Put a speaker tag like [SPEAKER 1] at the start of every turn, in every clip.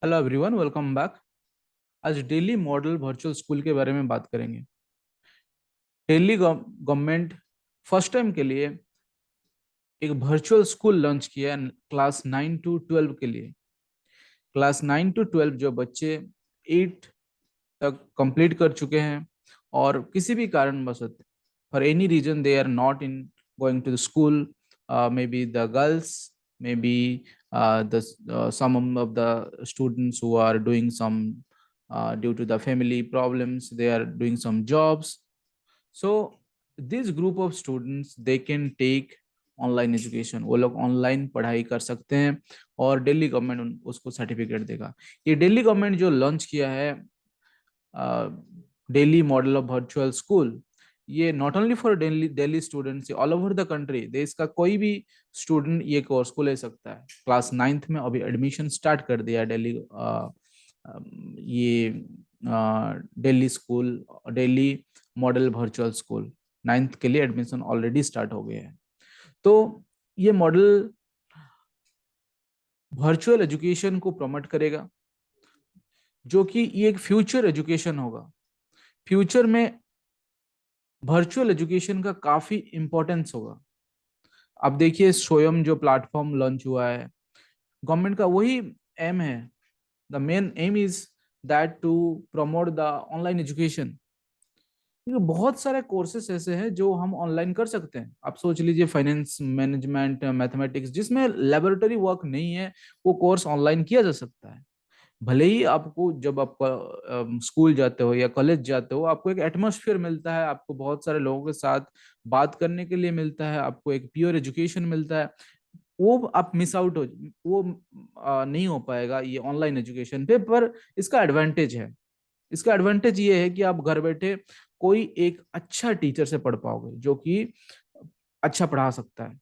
[SPEAKER 1] Hello everyone, welcome back. आज Delhi model virtual school के बारे में बात करेंगे। दिल्ली गवर्नमेंट फर्स्ट टाइम के लिए एक वर्चुअल स्कूल लॉन्च किया है क्लास 9 to 12 के लिए। क्लास 9 to 12 जो बच्चे 8 तक कंप्लीट कर चुके हैं और किसी भी कारणवश for any reason they are not in going to the school, maybe the girls, maybe the some of the students who are doing some due to the family problems, they are doing some jobs. So this group of students they can take online education, वो लोग online पढ़ाई कर सकते हैं और Delhi government उसको certificate देगा। ये दिल्ली गवर्नमेंट जो लॉन्च किया है Delhi model of virtual school, ये not only for Delhi Delhi students, all over the country, देश का कोई भी स्टूडेंट ये कोर्स को ले सकता है। क्लास 9th में अभी एडमिशन स्टार्ट कर दिया दिल्ली, ये Delhi school, Delhi model virtual school 9th के लिए एडमिशन ऑलरेडी स्टार्ट हो गए हैं। तो ये मॉडल वर्चुअल एजुकेशन को प्रमोट करेगा, जो कि ये एक फ्यूचर एजुकेशन होगा। फ्यूचर में वर्चुअल एजुकेशन का काफी इंपॉर्टेंस होगा। अब देखिए स्वयं जो प्लेटफॉर्म लॉन्च हुआ है, गवर्नमेंट का वही एम है, the main aim is that to promote the online education. बहुत सारे कोर्सेस ऐसे हैं जो हम ऑनलाइन कर सकते हैं। आप सोच लीजिए फाइनेंस मैनेजमेंट, मैथमेटिक्स, जिसमें लेबोरेटरी वर्क नहीं है, वो कोर्स ऑनलाइन किया जा सकता है। भले ही आपको जब आप स्कूल जाते हो या कॉलेज जाते हो, आपको एक एटमॉस्फेयर मिलता है, आपको बहुत सारे लोगों के साथ बात करने के लिए मिलता है, आपको एक प्योर एजुकेशन मिलता है। वो आप मिस आउट हो, वो नहीं हो पाएगा ये ऑनलाइन एजुकेशन पे। पर इसका एडवांटेज है, इसका एडवांटेज ये है कि आप घर बैठे कोई एक अच्छा टीचर से पढ़ पाओगे, जो कि अच्छा पढ़ा सकता है।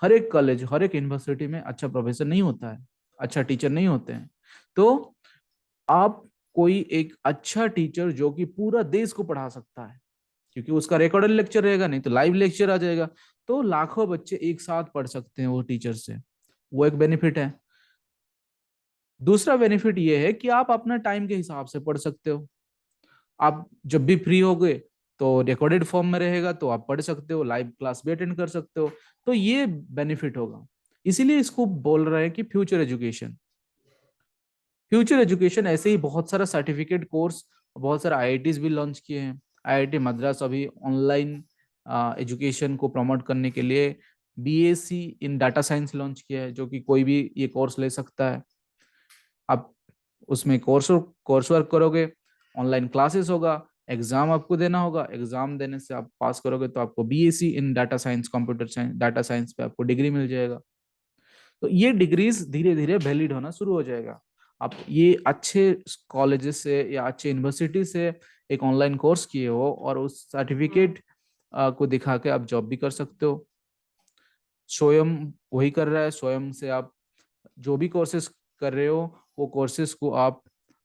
[SPEAKER 1] हर एक कॉलेज, हर एक यूनिवर्सिटी में अच्छा प्रोफेसर नहीं होता है, अच्छा टीचर नहीं होते हैं। तो आप कोई एक अच्छा टीचर जो कि पूरा देश को पढ़ा सकता है, क्योंकि उसका रिकॉर्डेड लेक्चर रहेगा, नहीं तो लाइव लेक्चर आ जाएगा, तो लाखों बच्चे एक साथ पढ़ सकते हैं वो टीचर से। वो एक बेनिफिट है। दूसरा बेनिफिट ये है कि आप अपना टाइम के हिसाब से पढ़ सकते हो। आप जब भी फ्री हो गए तो रिकॉर्डेड फॉर्म में रहेगा, तो आप पढ़ सकते हो, लाइव क्लास भी अटेंड कर सकते हो। तो ये बेनिफिट होगा। इसीलिए इसको बोल रहे हैं कि फ्यूचर एजुकेशन। फ्यूचर एजुकेशन ऐसे ही बहुत सारा सर्टिफिकेट कोर्स, बहुत सारा आईआईटीज भी लॉन्च किए हैं। आईआईटी मद्रास अभी ऑनलाइन एजुकेशन को प्रमोट करने के लिए BSc in data science launch किया है, जो कि कोई भी ये कोर्स ले सकता है। आप उसमें कोर्स वर्क करोगे, ऑनलाइन क्लासेस होगा, एग्जाम आपको देना होगा, एग्जाम देने से आप पास करोगे तो आपको BSc in data science, computer science, data science पे आपको डिग्री मिल जाएगा। तो ये डिग्रीज धीरे धीरे वैलिड होना शुरू हो जाएगा। आप ये अच्छे कॉलेजेस से या अच्छे यूनिवर्सिटी से एक ऑनलाइन कोर्स किए हो और उस सर्टिफिकेट को दिखा के आप जॉब भी कर सकते हो। स्वयं वही कर रहा है, स्वयं से आप जो भी कोर्सेज कर रहे हो, वो कोर्सेज को आप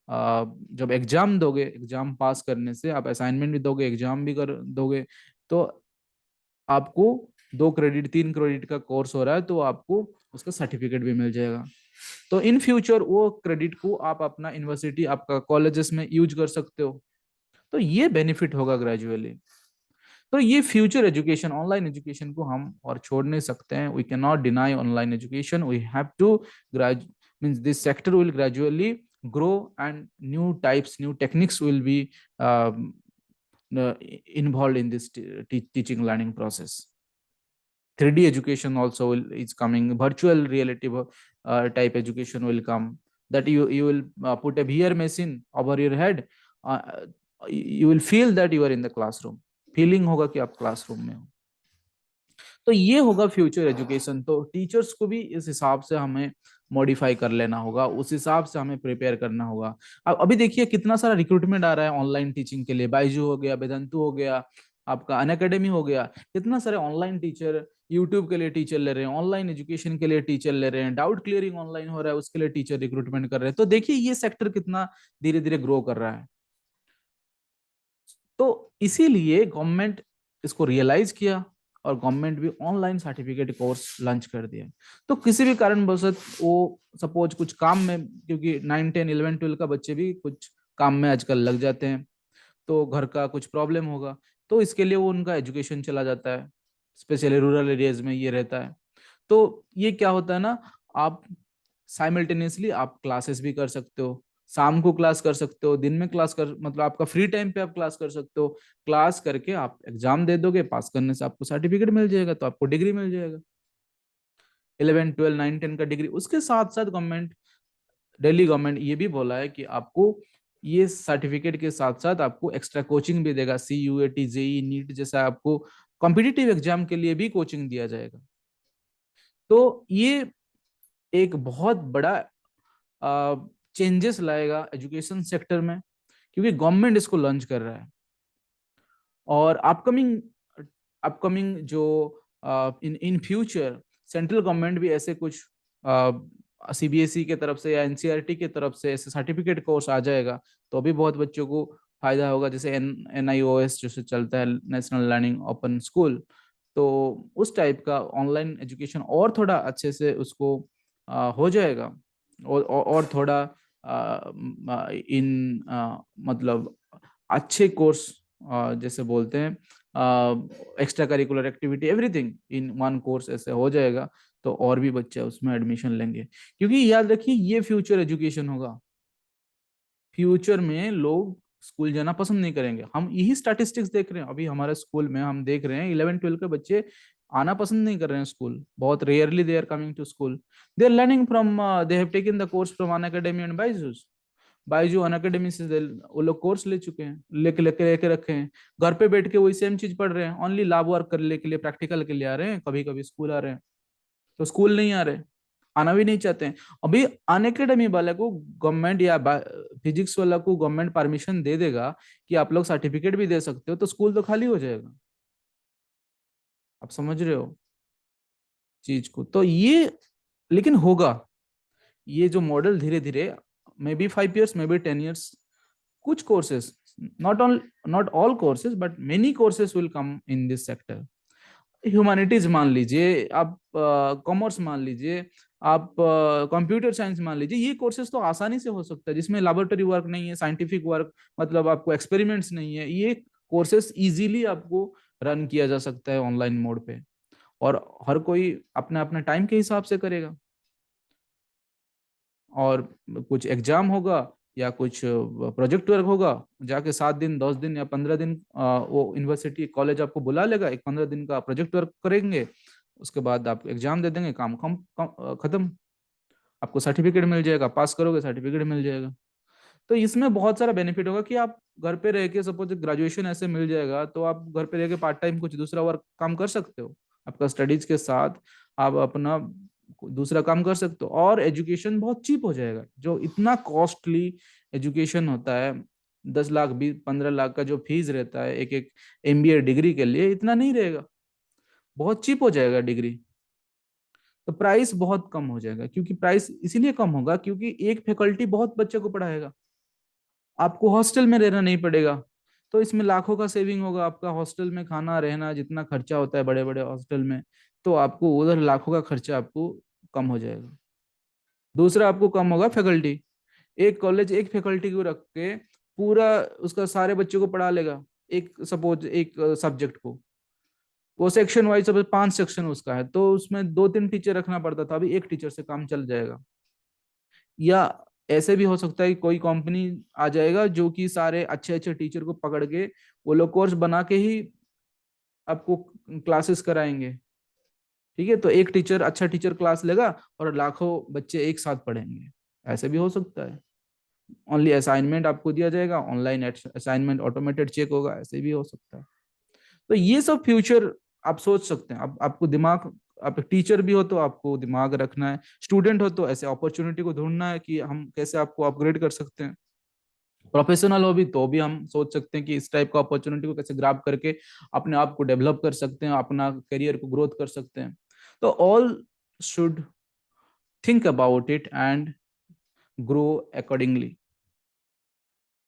[SPEAKER 1] जब एग्जाम दोगे, एग्जाम पास करने से आप असाइनमेंट भी दोगे, एग्जाम भी कर दोगे, तो आपको 2 क्रेडिट 3 क्रेडिट का कोर्स हो रहा है, तो आपको उसका सर्टिफिकेट भी मिल जाएगा। तो इन फ्यूचर वो क्रेडिट को आप अपना यूनिवर्सिटी, आपका कॉलेजेस में यूज कर सकते हो। तो ये बेनिफिट होगा ग्रेजुअली। तो ये फ्यूचर एजुकेशन, ऑनलाइन एजुकेशन को हम और छोड़ नहीं सकते हैं। We can not deny online education, we have to grad means this sector will gradually grow and new types, new techniques will be involved in this teaching learning process. 3D education also is coming, virtual reality type education will come, that you will put a VR machine over your head, uh, you will feel that you are in the classroom, feeling होगा कि आप classroom में हो। तो ये होगा future education. तो teachers को भी इस हिसाब से हमें मॉडिफाई कर लेना होगा, उस हिसाब से हमें प्रिपेयर करना होगा। अब अभी देखिए कितना सारा रिक्रूटमेंट आ रहा है ऑनलाइन टीचिंग के लिए, बाइजू हो गया, वेदांतु हो गया, आपका अनअकैडमी हो गया। कितना सारे ऑनलाइन टीचर यूट्यूब के लिए टीचर ले रहे हैं, ऑनलाइन एजुकेशन के लिए टीचर ले रहे हैं, डाउट क्लियरिंग ऑनलाइन हो रहा है, उसके लिए टीचर रिक्रूटमेंट कर रहे हैं। तो देखिए ये सेक्टर कितना धीरे धीरे ग्रो कर रहा है। तो इसीलिए गवर्नमेंट इसको रियलाइज किया और गवर्नमेंट भी ऑनलाइन सर्टिफिकेट कोर्स लॉन्च कर दिया। तो किसी भी कारणवशत वो सपोज कुछ काम में, क्योंकि 9 10 11 12 का बच्चे भी कुछ काम में आजकल लग जाते हैं, तो घर का कुछ प्रॉब्लम होगा, तो इसके लिए वो उनका एजुकेशन चला जाता है, स्पेशली रूरल एरियाज में ये रहता है। तो ये क्या होता है ना, आप साइमल्टेनियसली आप क्लासेस भी कर सकते हो, शाम को क्लास कर सकते हो, दिन में क्लास कर, मतलब आपका फ्री टाइम पे आप क्लास कर सकते हो। क्लास करके आप एग्जाम दे दोगे, पास करने से आपको सर्टिफिकेट मिल जाएगा, तो आपको डिग्री मिल जाएगा, 11 12 9 10 का डिग्री। उसके साथ साथ गवर्नमेंट, दिल्ली गवर्नमेंट ये भी बोला है कि आपको ये सर्टिफिकेट के साथ साथ आपको एक्स्ट्रा कोचिंग भी देगा, CUET जेई नीट जैसा आपको कॉम्पिटिटिव एग्जाम के लिए भी कोचिंग दिया जाएगा। तो ये एक बहुत बड़ा चेंजेस लाएगा एजुकेशन सेक्टर में, क्योंकि गवर्नमेंट इसको लॉन्च कर रहा है। और अपकमिंग अपकमिंग जो इन इन फ्यूचर सेंट्रल गवर्नमेंट भी ऐसे कुछ CBSE के तरफ से या NCERT के तरफ से ऐसे सर्टिफिकेट कोर्स आ जाएगा, तो भी बहुत बच्चों को फायदा होगा। जैसे NIOS जो से चलता है, नेशनल लर्निंग ओपन स्कूल, तो उस टाइप का ऑनलाइन एजुकेशन और थोड़ा अच्छे से उसको हो जाएगा। और थोड़ा मतलब अच्छे कोर्स, जैसे बोलते हैं extra curricular activity everything in one course ऐसे हो जाएगा, तो और भी बच्चे उसमें एडमिशन लेंगे। क्योंकि याद रखिए ये फ्यूचर एजुकेशन होगा। फ्यूचर में लोग स्कूल जाना पसंद नहीं करेंगे। हम यही स्टैटिस्टिक्स देख रहे हैं, अभी हमारे स्कूल में हम देख रहे हैं 11 12 के बच्चे आना पसंद नहीं कर रहे हैं स्कूल, बहुत rarely they are coming to school. They are learning from, they have taken the course from Unacademy and Byju's. Byju Unacademy से वो लोग कोर्स ले चुके हैं, लेके रखे हैं, घर पे बैठ के वही सेम चीज पढ़ रहे हैं, ओनली लैब वर्क करने के लिए, प्रैक्टिकल के लिए आ रहे हैं, कभी कभी स्कूल आ रहे हैं, तो स्कूल नहीं आ रहे, आना भी नहीं चाहते हैं। अभी अनअकैडमी वाले को गवर्नमेंट या फिजिक्स वाला को गवर्नमेंट परमिशन दे देगा कि आप लोग सर्टिफिकेट भी दे सकते हो, तो स्कूल तो खाली हो जाएगा। आप समझ रहे हो चीज को? तो ये लेकिन होगा, ये जो मॉडल धीरे धीरे, may be 5 years, may be 10 years, कुछ courses, not all courses but many courses will come in this sector. Humanities मान लीजिए आप, कॉमर्स मान लीजिए आप, कंप्यूटर साइंस मान लीजिए, ये कोर्सेज तो आसानी से हो सकता है, जिसमें लैबोरेटरी वर्क नहीं है, साइंटिफिक वर्क, मतलब आपको एक्सपेरिमेंट्स नहीं है, ये कोर्सेज इजीली आपको रन किया जा सकता है ऑनलाइन मोड पे। और हर कोई अपने अपने टाइम के हिसाब से करेगा, और कुछ एग्जाम होगा या कुछ प्रोजेक्ट वर्क होगा, जाके 7 दिन 10 दिन या 15 दिन वो यूनिवर्सिटी कॉलेज आपको बुला लेगा, एक 15 दिन का प्रोजेक्ट वर्क करेंगे, उसके बाद आप एग्जाम दे देंगे, खत्म, आपको सर्टिफिकेट मिल जाएगा, पास करोगे सर्टिफिकेट मिल जाएगा। तो इसमें बहुत सारा बेनिफिट होगा कि आप घर पे रह के, सपोज ग्रेजुएशन ऐसे मिल जाएगा, तो आप घर पे रह के पार्ट टाइम कुछ दूसरा वर्क काम कर सकते हो, आपका स्टडीज के साथ आप अपना दूसरा काम कर सकते हो, और एजुकेशन बहुत चीप हो जाएगा। जो इतना कॉस्टली एजुकेशन होता है, 10 लाख 20 15 लाख का जो फीस रहता है एक एक MBA डिग्री के लिए, इतना नहीं रहेगा, बहुत चीप हो जाएगा डिग्री। तो प्राइस बहुत कम हो जाएगा, क्योंकि प्राइस इसीलिए कम होगा क्योंकि एक फैकल्टी बहुत बच्चे को पढ़ाएगा, आपको हॉस्टल में रहना नहीं पड़ेगा, तो इसमें लाखों का सेविंग होगा। आपका हॉस्टल में खाना रहना जितना खर्चा होता है बड़े बड़े हॉस्टल में, तो आपको उधर लाखों का खर्चा आपको कम हो जाएगा। दूसरा आपको कम होगा फैकल्टी, एक कॉलेज एक फैकल्टी को रख के पूरा उसका सारे बच्चों को पढ़ा लेगा, एक सपोज एक सब्जेक्ट को, वो सेक्शन वाइज सपोज 5 सेक्शन उसका है, तो उसमें 2 3 टीचर रखना पड़ता था, अभी एक टीचर से काम चल जाएगा। या ऐसे भी हो सकता है कि कोई कंपनी आ जाएगा जो कि सारे अच्छे अच्छे टीचर को पकड़ के वो लोग कोर्स बना के ही आपको क्लासेस कराएंगे। ठीक है, तो एक टीचर, अच्छा टीचर क्लास लेगा और लाखों बच्चे एक साथ पढ़ेंगे, ऐसे भी हो सकता है। ओनली असाइनमेंट आपको दिया जाएगा, ऑनलाइन असाइनमेंट ऑटोमेटेड चेक होगा, ऐसे भी हो सकता है। तो ये सब फ्यूचर आप सोच सकते हैं। आपको दिमाग, आप टीचर भी हो तो आपको दिमाग रखना है, स्टूडेंट हो तो ऐसे अपॉर्चुनिटी को ढूंढना है कि हम कैसे आपको अपग्रेड कर सकते हैं, प्रोफेशनल हो भी तो भी हम सोच सकते हैं कि इस टाइप का अपॉर्चुनिटी को कैसे ग्रैब करके अपने आप को डेवलप कर सकते हैं, अपना करियर को ग्रोथ कर सकते हैं। तो all should think about it and grow accordingly.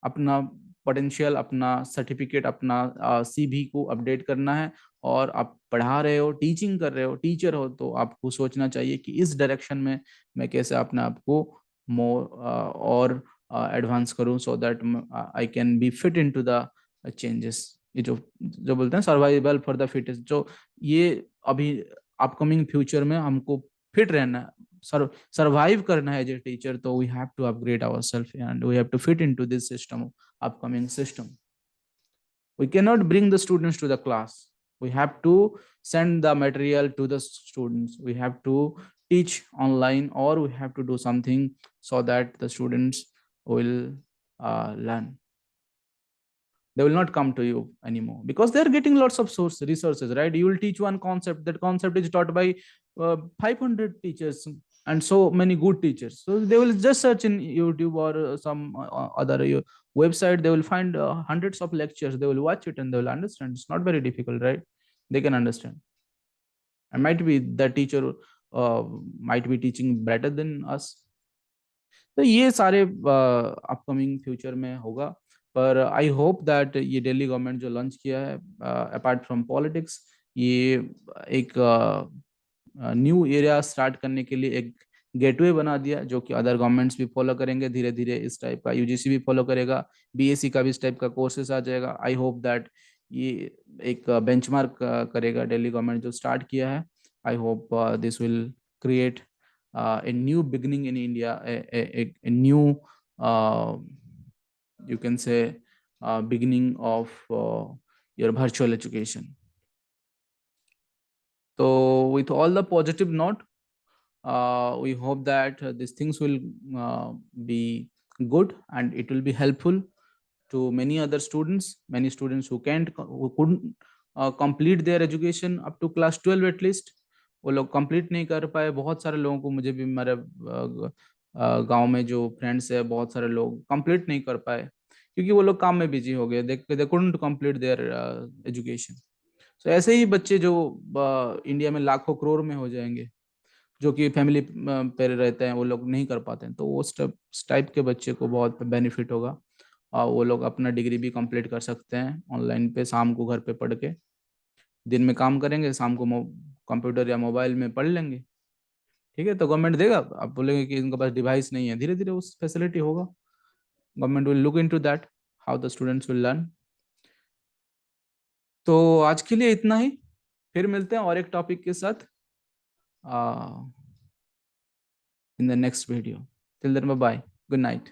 [SPEAKER 1] अपना पोटेंशियल, अपना सर्टिफिकेट, अपना सीवी को अपडेट करना है। और आप पढ़ा रहे हो, टीचिंग कर रहे हो, टीचर हो, तो आपको सोचना चाहिए कि इस डायरेक्शन में मैं कैसे अपने आप को मोर और एडवांस करूं, so that I can be fit into the changes. ये जो जो बोलते हैं सर्वाइवल फॉर द फिटेस्ट, जो ये अभी अपकमिंग फ्यूचर में हमको फिट रहना है, सर्वाइव करना है एज ए टीचर, तो we have to upgrade our self and we have to fit into this system, upcoming system. We cannot bring the students to the class. We have to send the material to the students. We have to teach online, or we have to do something so that the students will learn. They will not come to you anymore because they are getting lots of source resources, right? You will teach one concept, that concept is taught by 500 teachers and so many good teachers, so they will just search in YouTube or some other website. They will find hundreds of lectures, they will watch it and they will understand. It's not very difficult, right? They can understand. And might be the teacher might be teaching better than us. तो ये सारे upcoming future में होगा। पर I hope that ये Delhi government जो launch किया है, अपार्ट फ्रॉम पॉलिटिक्स, ये एक न्यू एरिया स्टार्ट करने के लिए एक गेटवे बना दिया, जो कि अदर गवर्नमेंट्स भी फॉलो करेंगे धीरे धीरे। इस टाइप का यूजीसी भी फॉलो करेगा, बीएससी का भी इस टाइप का कोर्सेस आ जाएगा। आई होप दैट ये एक बेंचमार्क करेगा दिल्ली गवर्नमेंट जो स्टार्ट किया है। I hope this will create a new beginning in India, a new, you can say, beginning of your virtual education. So with all the positive note, we hope that these things will be good and it will be helpful to many other students, many students who couldn't complete their education up to class 12 at least. वो लोग complete नहीं कर पाए। बहुत सारे लोगों को, मुझे भी मेरे गांव में जो फ्रेंड्स है, बहुत सारे लोग कंप्लीट नहीं कर पाए क्योंकि वो लोग काम में बिजी हो गए। They couldn't complete their education. So ऐसे ही बच्चे जो इंडिया में लाखों करोड़ में हो जाएंगे, जो कि फैमिली पे रहते हैं, वो लोग नहीं कर पाते हैं। तो वो टाइप के बच्चे को बहुत बेनिफिट होगा और वो लोग अपना डिग्री भी कंप्लीट कर सकते हैं ऑनलाइन पे, शाम को घर पे पढ़ के। दिन में काम करेंगे, शाम को कंप्यूटर या मोबाइल में पढ़ लेंगे। ठीक है, तो गवर्नमेंट देगा। आप बोलेंगे कि इनके पास डिवाइस नहीं है, धीरे धीरे उस फैसिलिटी होगा। Government will look into that, how the students will learn. तो आज के लिए इतना ही, फिर मिलते हैं और एक टॉपिक के साथ in the next video. Till then, bye bye, good night.